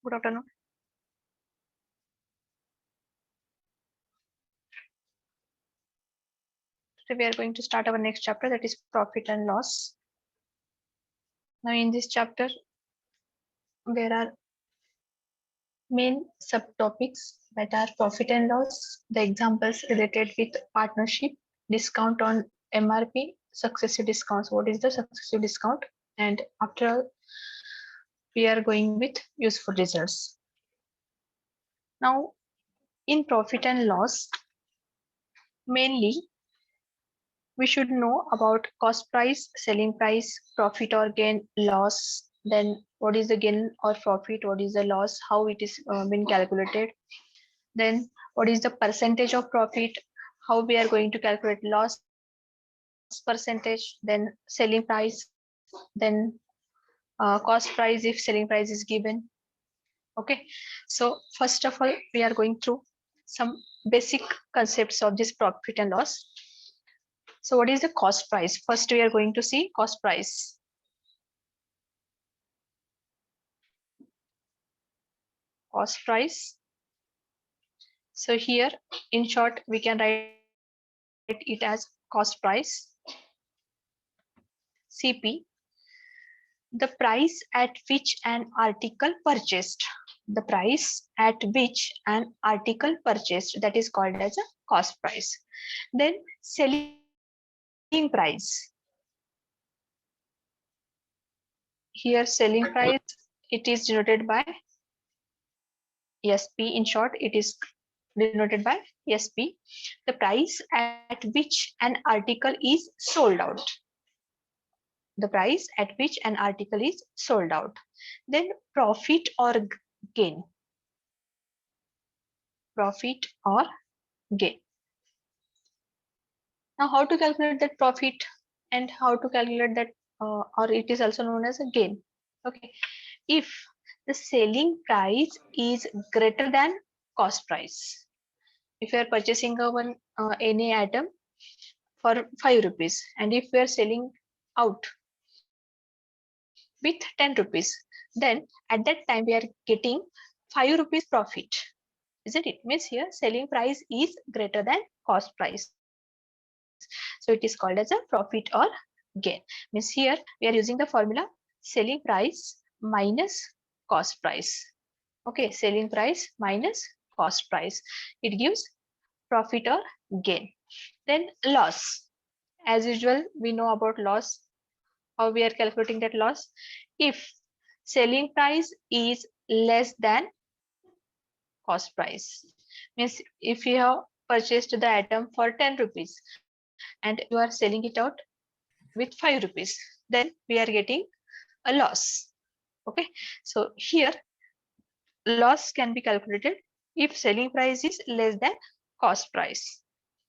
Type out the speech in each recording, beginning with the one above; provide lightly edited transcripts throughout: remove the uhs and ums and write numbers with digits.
Good afternoon. Today we are going to start our next chapter, that is profit and loss. Now in this chapter there are main subtopics that are profit and loss, the examples related with partnership, discount on MRP, successive discounts. What is the successive discount? And after all, we are going with useful results. Now in profit and loss, mainly we should know about cost price, selling price, profit or gain, loss, then what is the gain or profit, what is the loss, how it is been calculated, then what is the percentage of profit, how we are going to calculate loss percentage, then selling price, then cost price if selling price is given. Okay, so first of all we are going through some basic concepts of this profit and loss. So what is the cost price? First we are going to see cost price. Cost price. So here in short we can write it as cost price. CP, the price at which an article purchased. The price at which an article purchased, that is called as a cost price. Then selling price. Here selling price, it is denoted by SP. In short, it is denoted by SP. The price at which an article is sold out. The price at which an article is sold out. Then profit or gain. Profit or gain. Now how to calculate that profit and how to calculate that or it is also known as a gain. Okay, if the selling price is greater than cost price. If you are purchasing any item for 5 rupees and if we are selling out with 10 rupees, then at that time we are getting 5 rupees profit, isn't it? Means here selling price is greater than cost price, so it is called as a profit or gain. Means here we are using the formula selling price minus cost price. Okay, selling price minus cost price, it gives profit or gain. Then loss, as usual we know about loss. How we are calculating that loss? If selling price is less than cost price, means if you have purchased the item for 10 rupees and you are selling it out with 5 rupees, then we are getting a loss. Okay, so here loss can be calculated if selling price is less than cost price.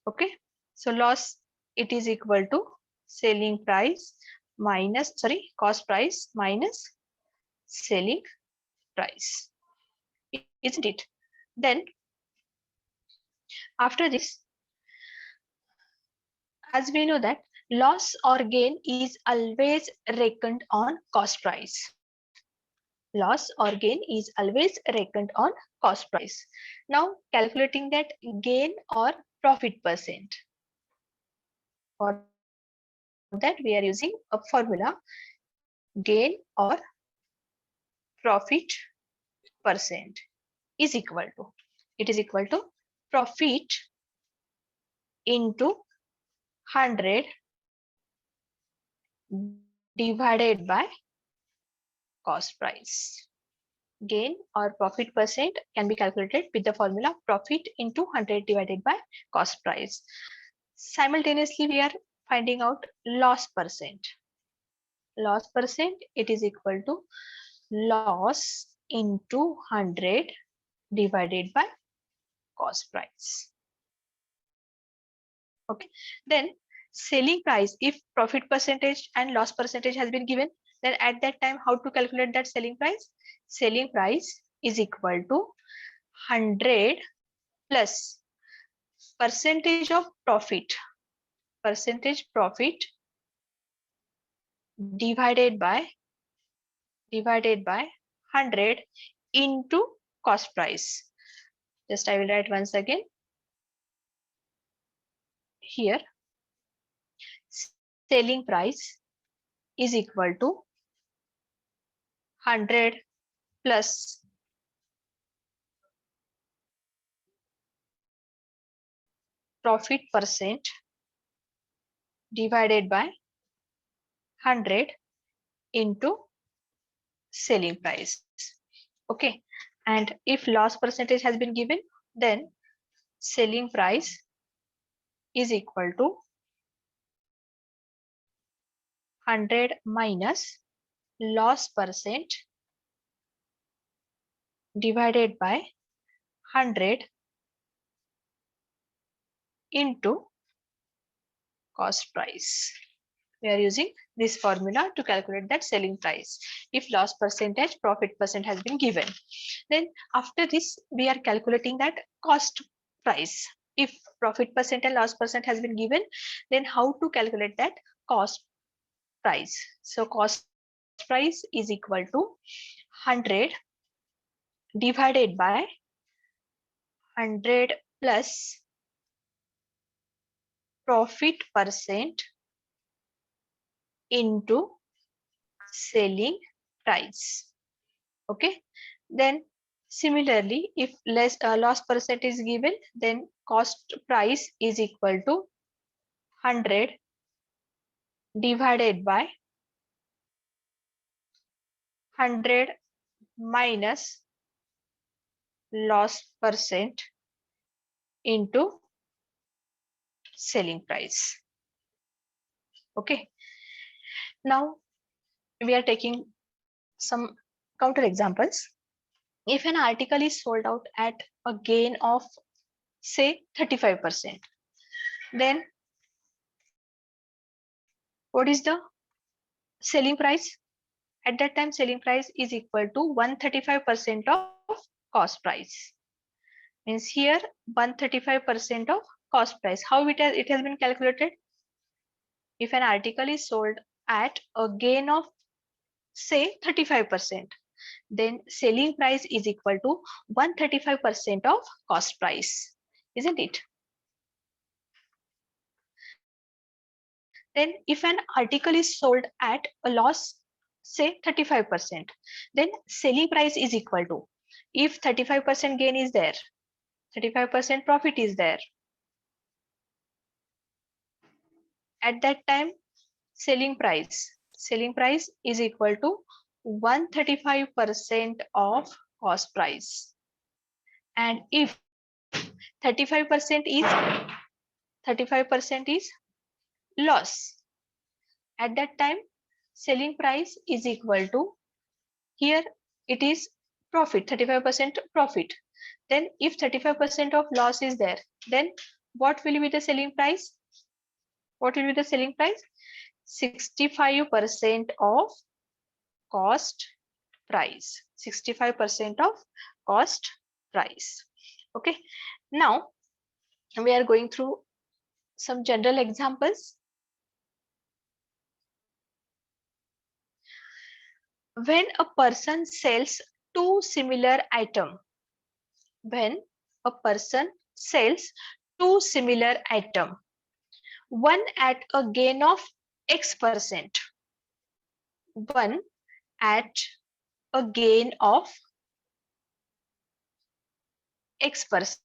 Okay, so loss, it is equal to selling price minus cost price minus selling price, isn't it? Then after this, as we know that loss or gain is always reckoned on cost price. Loss or gain is always reckoned on cost price. Now calculating that gain or profit percent. For that we are using a formula gain or profit percent is equal to, it is equal to profit into 100 divided by cost price. Gain or profit percent can be calculated with the formula profit into 100 divided by cost price. Simultaneously we are finding out loss percent. Loss percent, it is equal to loss into 100 divided by cost price. Okay, then selling price, if profit percentage and loss percentage has been given, then at that time how to calculate that selling price? Selling price is equal to 100 plus percentage of profit, percentage profit divided by 100 into cost price. Just I will write once again here. Selling price is equal to 100 plus profit percent divided by 100 into selling price. Okay, and if loss percentage has been given, then selling price is equal to 100 minus loss percent divided by 100 into cost price. We are using this formula to calculate that selling price. If loss percentage, profit percent has been given, then after this we are calculating that cost price. If profit percent and loss percent has been given, then how to calculate that cost price? So cost price is equal to 100 divided by 100 plus profit percent into selling price. Okay, then similarly, if loss percent is given, then cost price is equal to 100 divided by 100 minus loss percent into selling price. Okay, now we are taking some counter examples. If an article is sold out at a gain of say 35%, then what is the selling price? At that time, selling price is equal to 135% of cost price. Means here 135% of cost price. How it has been calculated? If an article is sold at a gain of say 35%, then selling price is equal to 135% of cost price, isn't it? Then if an article is sold at a loss, say 35%, then selling price is equal to, if 35% gain is there, 35% profit is there, at that time selling price is equal to 135% of cost price. And if 35% is loss, at that time selling price is equal to, here it is profit, 35% profit. Then if 35% of loss is there, then what will be the selling price? What will be the selling price? 65% of cost price. 65% of cost price. Okay. Now we are going through some general examples. When a person sells two similar items, when a person sells two similar items, one at a gain of X%, one at a gain of X%.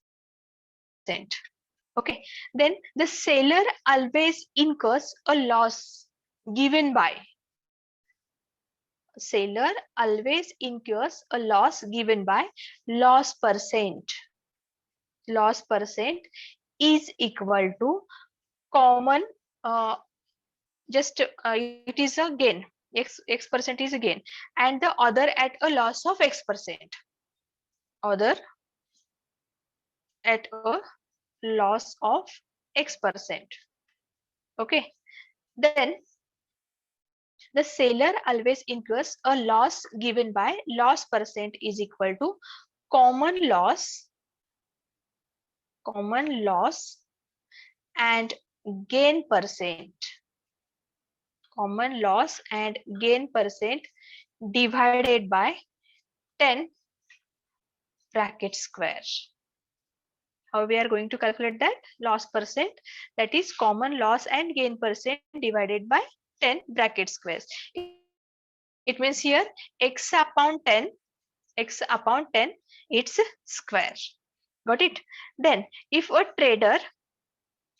Okay, then the seller always incurs a loss given by, seller always incurs a loss given by loss percent. Loss percent is equal to common, it is a gain, X% is a gain, and the other at a loss of X%. Other at a loss of X%. Okay, then the seller always incurs a loss given by loss percent is equal to common loss and gain percent. Common loss and gain percent divided by 10 bracket square. How we are going to calculate that? Loss percent, that is common loss and gain percent divided by 10 bracket squares. It means here x upon 10, it's square. Got it? Then if a trader,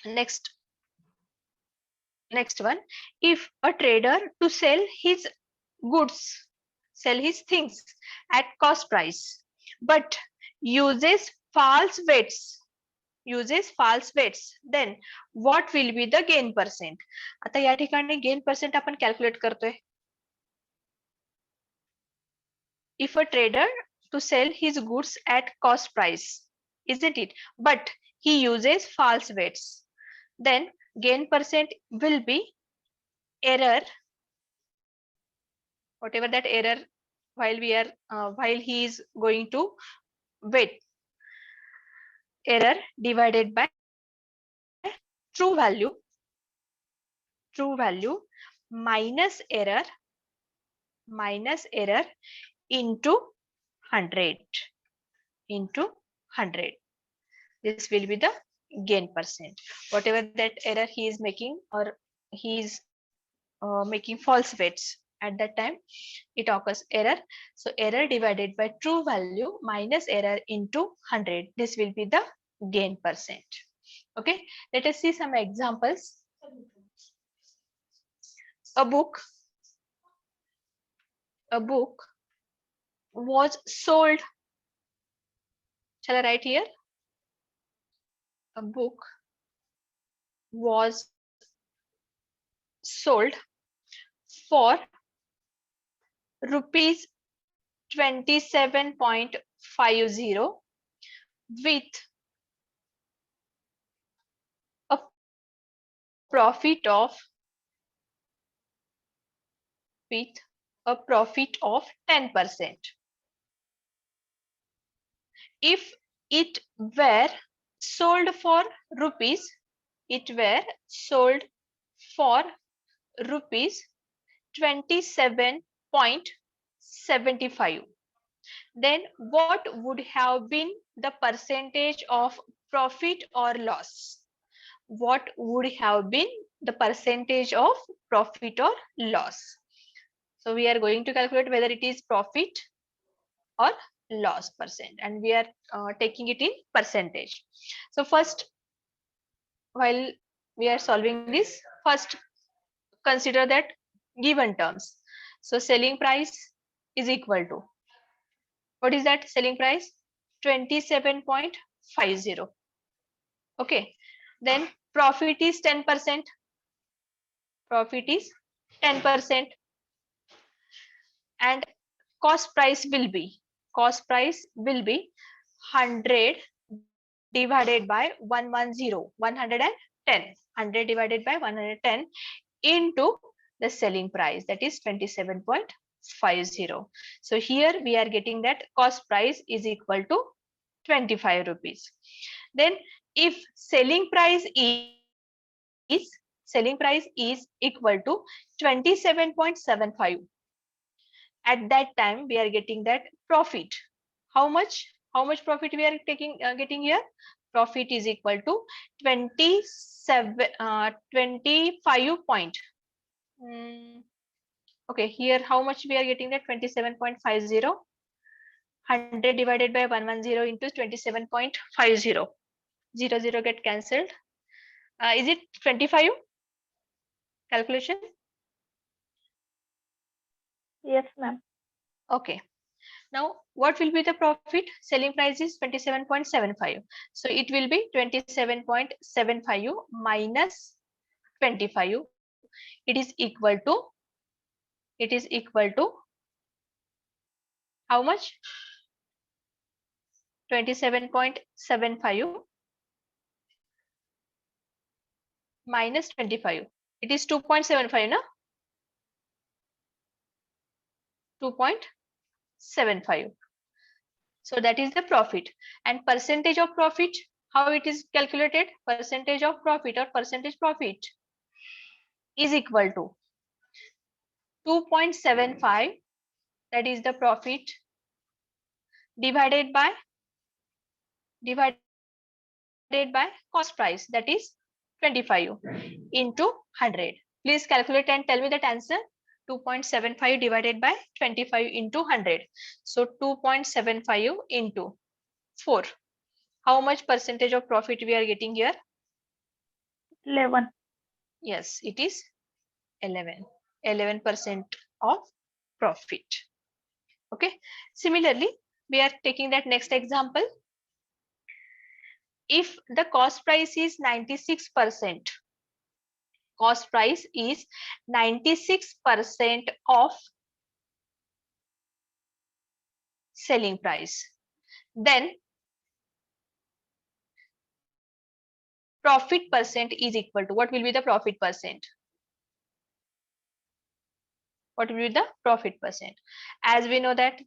next one, if a trader to sell his goods, sell his things at cost price, but uses false weights, then what will be the gain percent? आता या ठिकाणी gain percent आपण calculate करतोय. If a trader to sell his goods at cost price, isn't it? But he uses false weights, then gain percent will be error, whatever that error, while he is going to weight, error divided by true value minus error into 100. This will be the gain percent. Whatever that error he is making, or he is making false weights, at that time it occurs error. So error divided by true value minus error into 100. This will be the gain percent. Okay, let us see some examples. A book was sold. Shall I write here? A book was sold for rupees 27.50 with a profit of 10%. If it were sold for rupees 27.75, then what would have been the percentage of profit or loss? What would have been the percentage of profit or loss? So we are going to calculate whether it is profit or loss percent, and we are taking it in percentage. So first, while we are solving this, first consider that given terms. So selling price is equal to, what is that selling price? 27.50. Okay, then profit is 10%. And cost price will be 100 divided by 110, 110, 100 divided by 110 into the selling price, that is 27.50. So here we are getting that cost price is equal to 25 rupees. Then if selling price is equal to 27.75, at that time we are getting that profit. How much profit we are getting here? Profit is equal to 25 point. Okay, here how much we are getting that? 27.50. 100 divided by 110 into 27.50. 0 get cancelled. Is it 25? Calculation? Yes, ma'am. Okay. Now, what will be the profit? Selling price is 27.75. So it will be 27.75 minus 25. It is equal to how much? 27.75 minus 25. It is 2.75, no? 2.75. So that is the profit. And percentage of profit, how it is calculated? Percentage of profit or percentage profit is equal to 2.75, that is the profit, divided by divided by cost price, that is 25 into 100. Please calculate and tell me that answer. 2.75 divided by 25 into 100. So 2.75 into 4. How much percentage of profit we are getting here? 11. Yes, it is 11% of profit. Okay. Similarly, we are taking that next example. If the cost price is 96%, cost price is 96% of selling price, then profit percent is equal to, what will be the profit percent? What will be the profit percent? As we know that,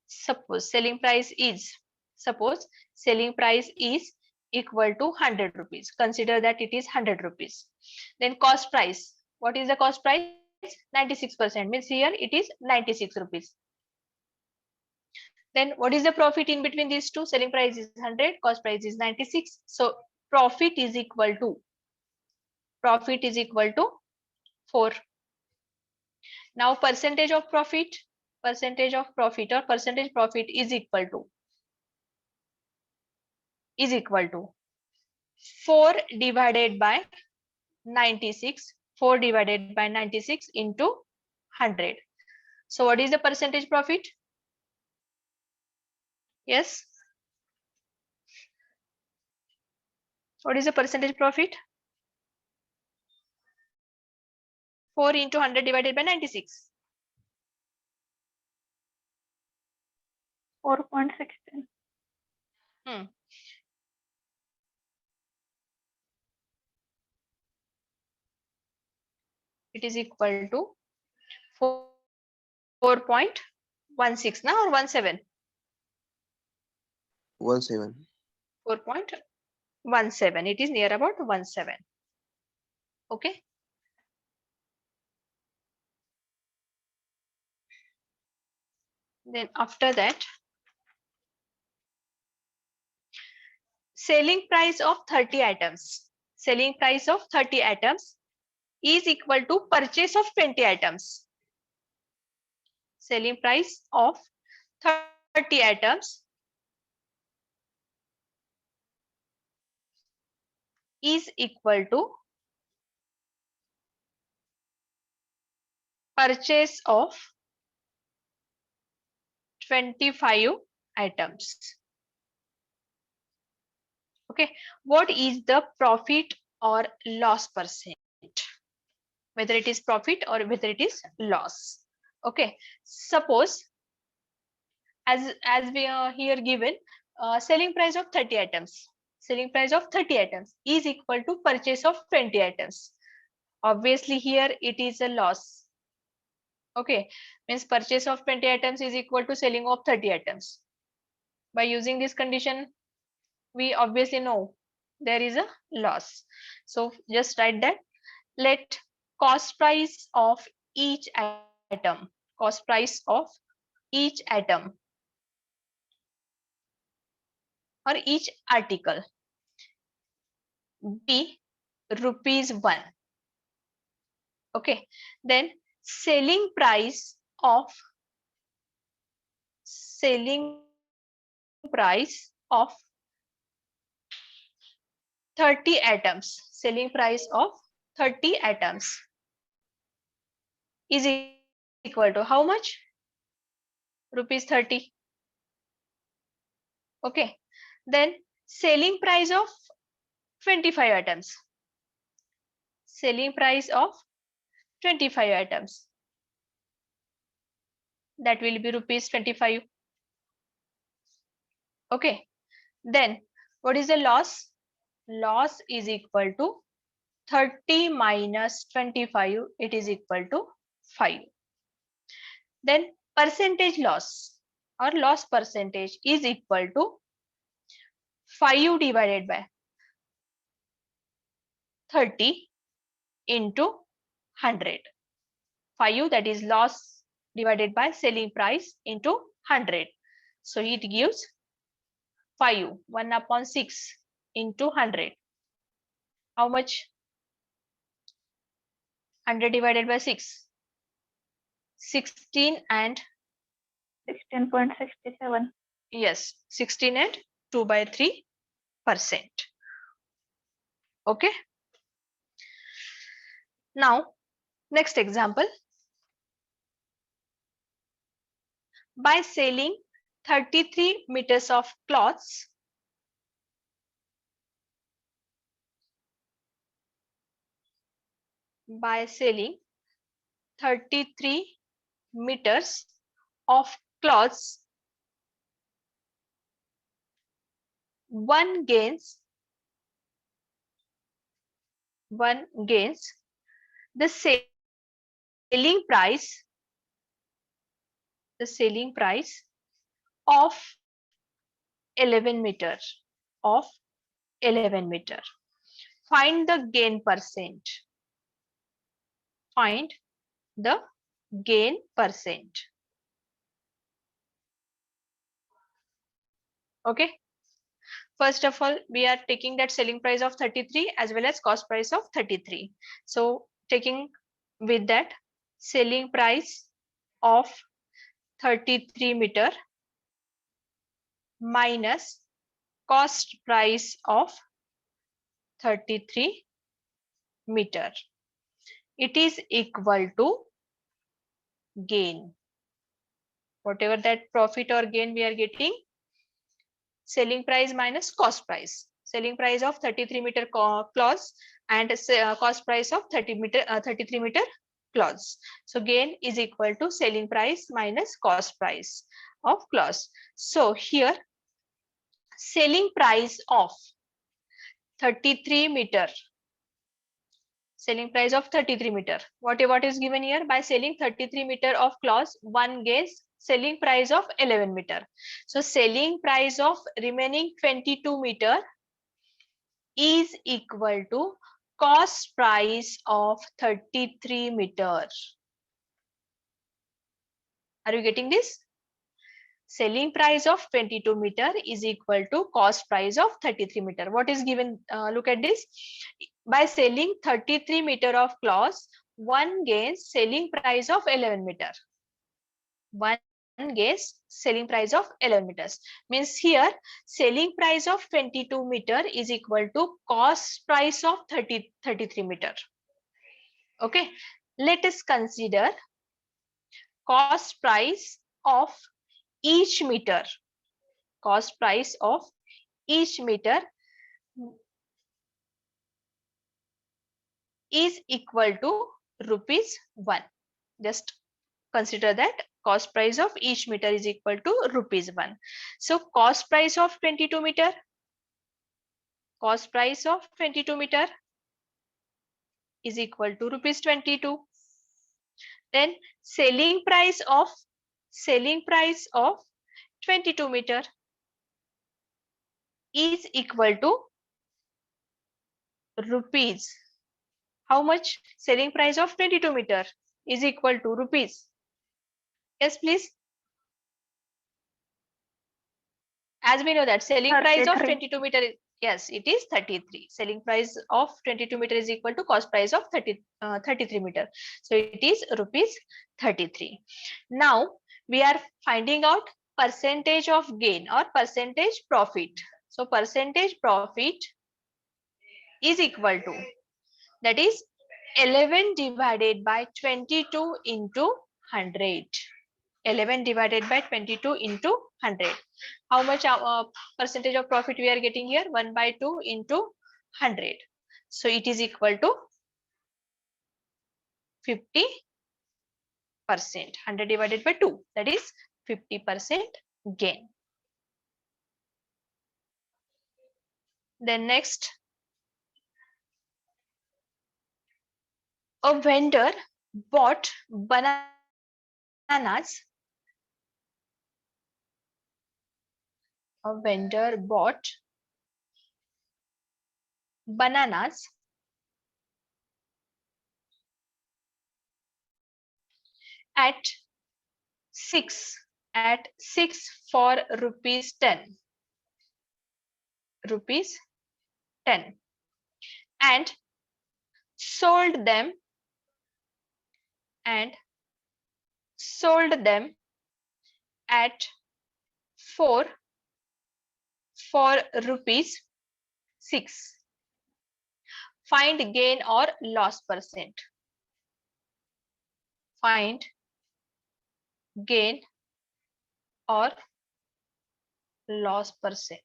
suppose selling price is equal to 100 rupees. Consider that it is 100 rupees. Then cost price, what is the cost price? 96%, means here it is 96 rupees. Then what is the profit in between these two? Selling price is 100, cost price is 96. So profit is equal to 4. Now percentage of profit or percentage profit is equal to 4 divided by 96. 4 divided by 96 into 100. So what is the percentage profit? Yes. What is the percentage profit? 4 into 100 divided by 96. 4.16. It is equal to 4.16 now, or 17? 17. 4.17. It is near about 17. Okay. Then after that, selling price of 30 items. Selling price of 30 items is equal to purchase of 20 items. Selling price of 30 items is equal to purchase of 25 items. Okay, what is the profit or loss percent? Whether it is profit or whether it is loss. Okay, suppose as we are here given, selling price of 30 items. Selling price of 30 items is equal to purchase of 20 items. Obviously here it is a loss. Okay, means purchase of 20 items is equal to selling of 30 items. By using this condition, we obviously know there is a loss. So just write that. Let cost price of each item, cost price of each item or each article be ₹1. Okay, then selling price of 30 items, selling price of 30 items is equal to how much? ₹30. Okay, then selling price of 25 items. Selling price of 25 items, that will be ₹25. Okay, then what is the loss? Loss is equal to 30 minus 25, it is equal to 5. Then percentage loss or loss percentage is equal to 5 divided by 30 into 100. 5, that is loss divided by selling price, into 100. So it gives 5, 1/6 into 100. How much? 100 divided by 6. 16 and 16.67. yes, 16 and 2/3%. Okay. Now, next example. By selling 33 meters of cloths, by selling 33 meters of cloths, one gains the selling price of 11 meter of 11 meter. Find the gain percent. Find the gain percent. Okay. First of all, we are taking that selling price of 33 as well as cost price of 33. So taking with that selling price of 33 meter minus cost price of 33 meter. It is equal to gain. Whatever that profit or gain we are getting, selling price minus cost price. Selling price of 33 meter cloths and cost price of 33 meter cloths. So gain is equal to selling price minus cost price of cloths. So here selling price of 33 meter. Selling price of 33 meter. What is given here? By selling 33 meter of cloths, one gains selling price of 11 meter. So selling price of remaining 22 meter is equal to cost price of 33 meter. Are you getting this? Selling price of 22 meter is equal to cost price of 33 meter. What is given? Look at this. By selling 33 meter of cloths, one gains selling price of 11 meter. One gains selling price of 11 meters. Means here selling price of 22 meter is equal to cost price of 33 meter. Okay. Let us consider cost price of each meter. Cost price of each meter is equal to ₹1. Just consider that cost price of each meter is equal to ₹1. So cost price of 22 meter, cost price of 22 meter is equal to ₹22. Then selling price of 22 meter is equal to rupees. How much? Selling price of 22 meter is equal to rupees. Yes, please. As we know that selling price of 22 meter is, yes, it is 33. Selling price of 22 meter is equal to cost price of 33 meter. So it is ₹33. Now we are finding out percentage of gain or percentage profit. So percentage profit is equal to, that is 11 divided by 22 into 100. 11 divided by 22 into 100. How much percentage of profit we are getting here? 1/2 into 100. So it is equal to 50%. 100 divided by 2, that is 50% gain. Then next, a vendor bought bananas. A vendor bought bananas at 6 for ₹10. rupees 10 and sold them at 4 for rupees 6. Find gain or loss percent. Find gain or loss percent.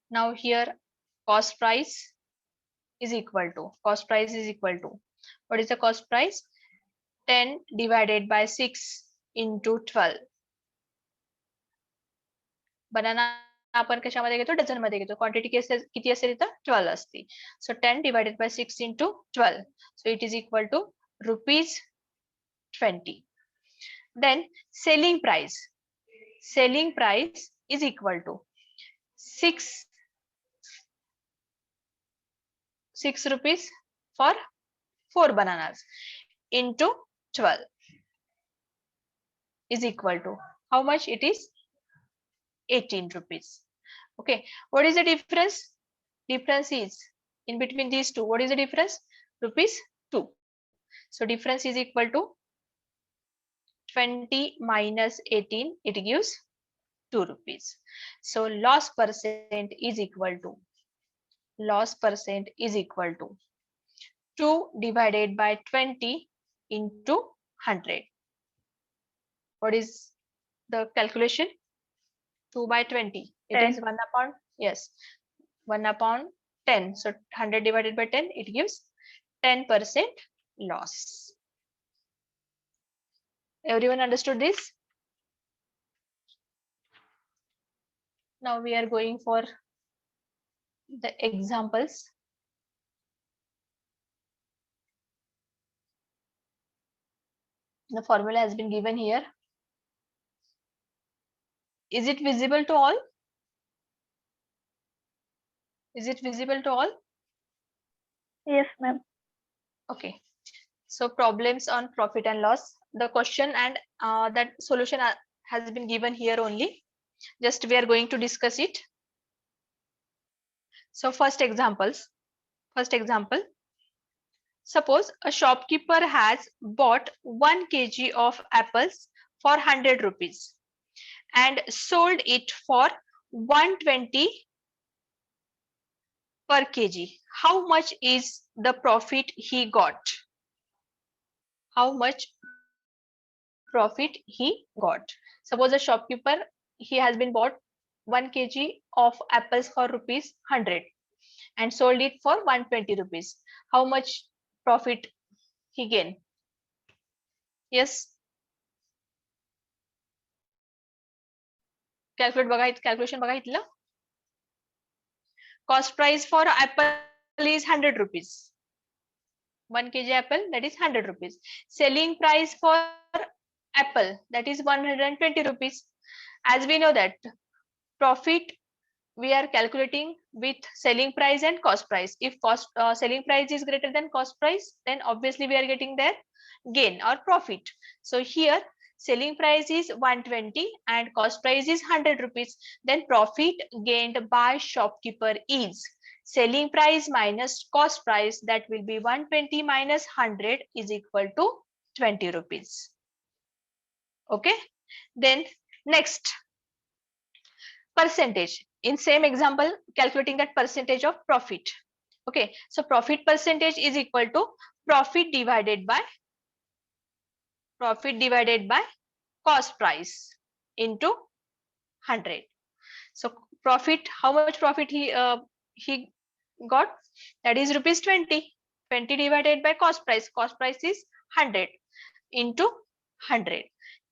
Now here cost price is equal to what is the cost price? 10 divided by 6 into 12. Banana आपण कशामध्ये घेतो? Dozen मध्ये घेतो. Quantity किती असेल इथं? 12 असते. So 10 divided by 6 into 12. So it is equal to rupees 20. Then selling price is equal to 6 rupees for 4 bananas into 12 is equal to how much? It is 18 rupees. Okay, what is the difference? Difference is in between these two. What is the difference? Rupees 2. So difference is equal to 20 minus 18. It gives 2 rupees. So loss percent is equal to 2 divided by 20 into 100. What is the calculation? 2 by 20. It 10. is 1 upon, yes, 1 upon 10. So 100 divided by 10, it gives 10% loss. Everyone understood this? Now we are going for the examples. The formula has been given here. Is it visible to all? Is it visible to all? Yes, ma'am. Okay. So problems on profit and loss. The question and that solution has been given here only. Just we are going to discuss it. So first example. Suppose a shopkeeper has bought 1 kg of apples for 100 rupees and sold it for 120 per kg. How much is the profit he got? How much profit he got? Suppose a shopkeeper, he has been bought 1 kg of apples for rupees 100 and sold it for 120 rupees. How much profit he gained? Yes. Calculation बघा इथलं. Cost price for apple is 100 rupees. 1 kg apple, that is 100 rupees. Selling price for apple, that is 120 rupees. As we know that profit we are calculating with selling price and cost price. If selling price is greater than cost price, then obviously we are getting their gain or profit. So here selling price is 120 and cost price is 100 rupees. Then profit gained by shopkeeper is selling price minus cost price, that will be 120 minus 100 is equal to 20 rupees. Okay, then next percentage. In same example, calculating that percentage of profit. Okay, so profit percentage is equal to profit divided by cost price into 100. So profit, how much profit he got? That is rupees 20. 20 divided by cost price. Cost price is 100 into 100.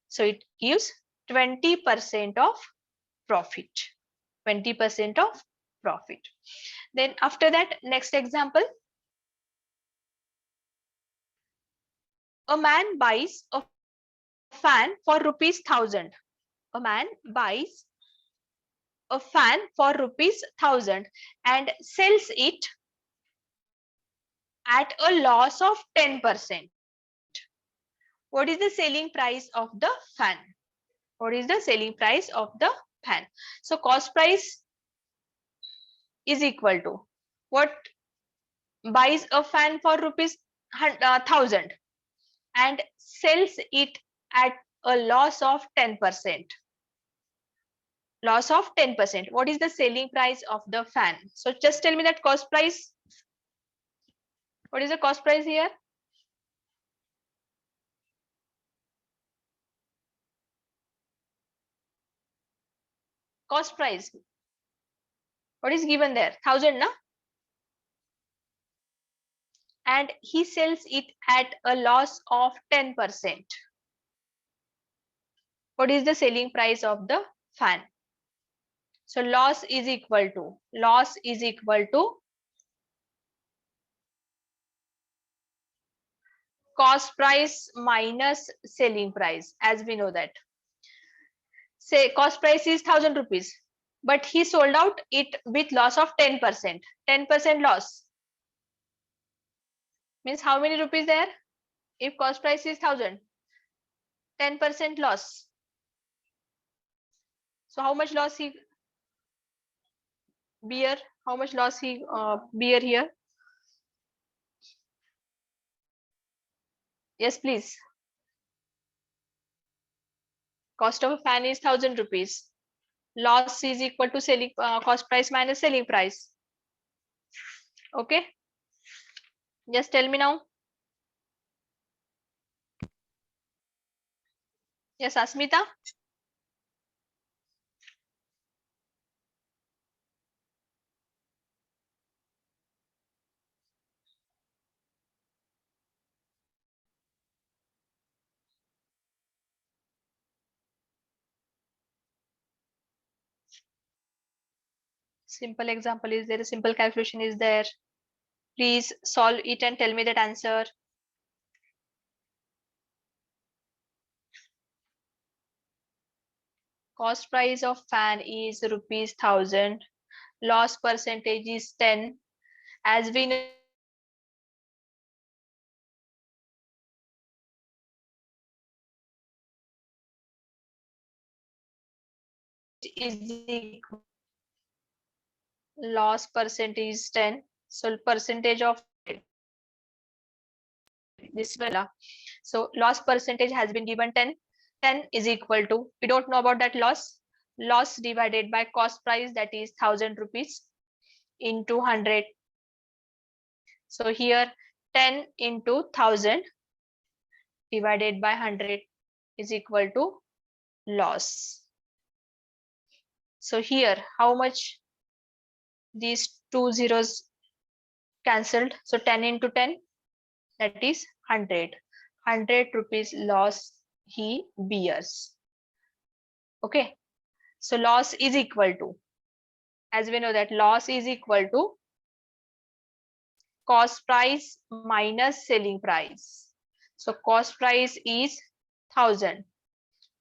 So it gives 20% of profit. 20% of profit. Then after that, next example. A man buys a fan for rupees 1000. A man buys a fan for rupees 1000 and sells it at a loss of 10%. What is the selling price of the fan? What is the selling price of the fan? So cost price is equal to what? Buys a fan for rupees 1000 and sells it at a loss of 10%. Loss of 10%. What is the selling price of the fan? So just tell me that cost price. What is the cost price here? Cost price. What is given there? 1000, na? And he sells it at a loss of 10%. What is the selling price of the fan? So loss is equal to cost price minus selling price, as we know that. Say cost price is 1000 rupees, but he sold out it with loss of 10%. 10% loss means how many rupees there? If cost price is 1000, 10% loss. So how much loss he bear? How much loss he bear here? Yes, please. Cost of a fan is 1000 rupees. Loss is equal to selling cost price minus selling price. Okay. Just tell me now. Yes, Asmita. Simple example is there, a simple calculation is there. Please solve it and tell me that answer. Cost price of fan is rupees 1000. Loss percentage is 10. As we know, is equal, loss percentage is 10. So percentage of this will. So loss percentage has been given 10. 10 is equal to, we don't know about that loss. Loss divided by cost price, that is 1000 rupees into 100. So here 10 into 1000 divided by 100 is equal to loss. So here how much? These two zeros cancelled. So 10 into 10, that is 100. 100 rupees loss he bears. Okay. So loss is equal to, as we know that loss is equal to cost price minus selling price. So cost price is 1000.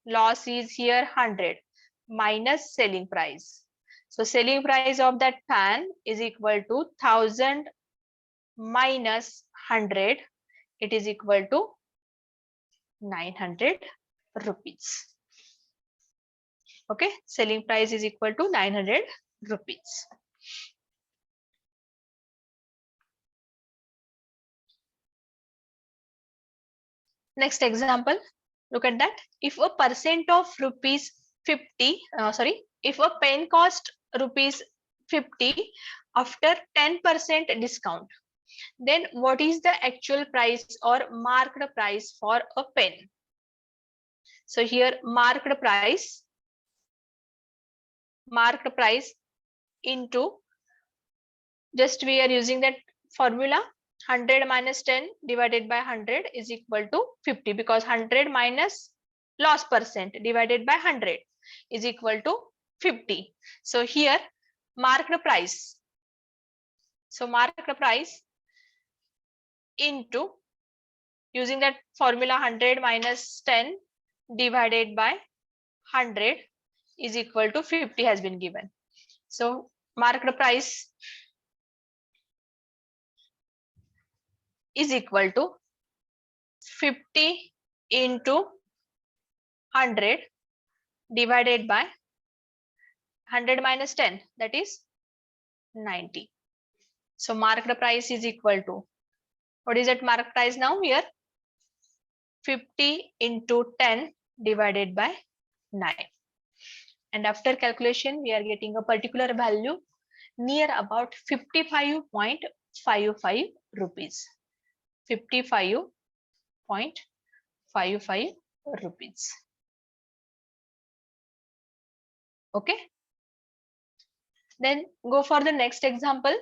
Loss is here 100 minus selling price. So selling price of that fan is equal to 1000 minus 100. It is equal to 900 rupees. Okay, selling price is equal to 900 rupees. Next example, look at that. If a percent of rupees 50, if a pen cost rupees 50 after 10% discount, then what is the actual price or marked price for a pen? So here marked price into, just we are using that formula, 100 minus 10 divided by 100 is equal to 50, because 100 minus loss percent divided by 100 is equal to 50. So here marked price. So marked price into, using that formula, 100 minus 10 divided by 100 is equal to 50 has been given. So marked price is equal to 50 into 100 divided by 100 minus 10, that is 90. So marked price is equal to, what is that marked price now here? 50 into 10 divided by 9. And after calculation, we are getting a particular value near about 55.55 rupees. 55.55 rupees. Okay. Then go for the next example.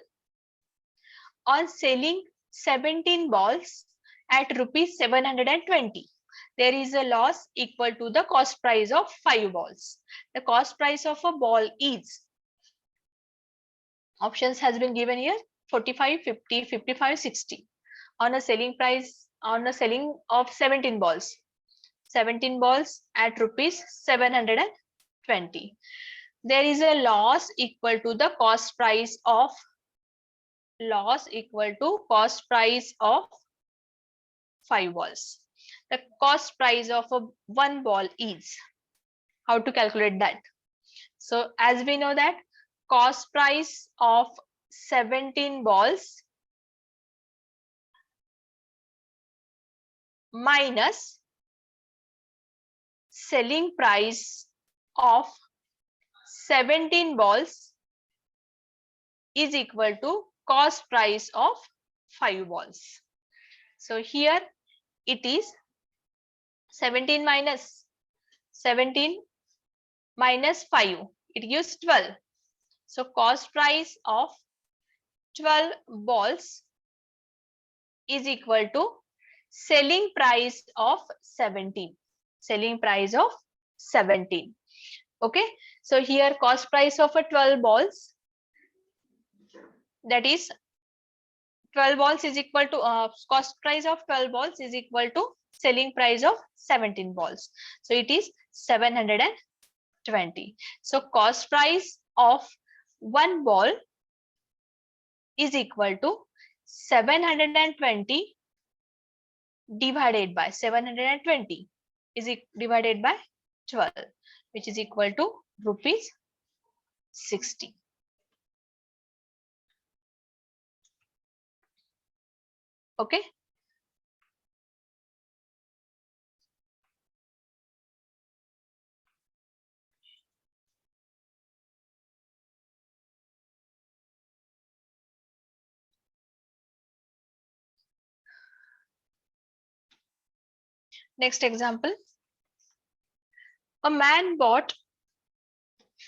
On selling 17 balls at rupees 720, there is a loss equal to the cost price of 5 balls. The cost price of a ball is, options has been given here, 45, 50, 55, 60. On a selling price, on a selling of 17 balls, 17 balls at rupees 720. There is a loss equal to the cost price of, loss equal to cost price of 5 balls. The cost price of a one ball is, how to calculate that? So as we know that cost price of 17 balls minus selling price of 17 balls is equal to cost price of 5 balls. So here it is 17 minus 5, it gives 12. So cost price of 12 balls is equal to selling price of 17. Selling price of 17. Okay. So here cost price of a 12 balls, that is 12 balls is equal to cost price of 12 balls is equal to selling price of 17 balls. So it is 720. So cost price of one ball is equal to 720 divided by 720 is divided by 12, which is equal to rupees 60. Okay. Next example. A man bought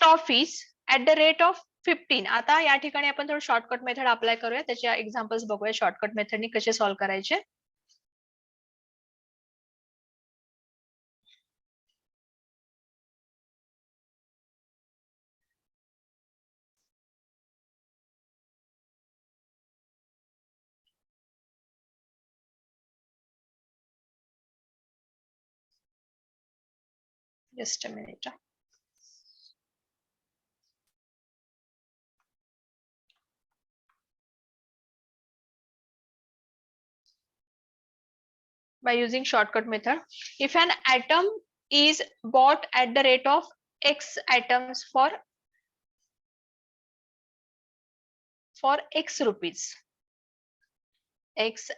toffees at the rate of 15. आता या ठिकाणी आपण थोडं shortcut method apply करूया, त्याच्या examples बघूया shortcut मेथडनी कसे solve करायचे. Just a minute. By using shortcut method, if an atom is bought at the rate of x atoms for x rupees, x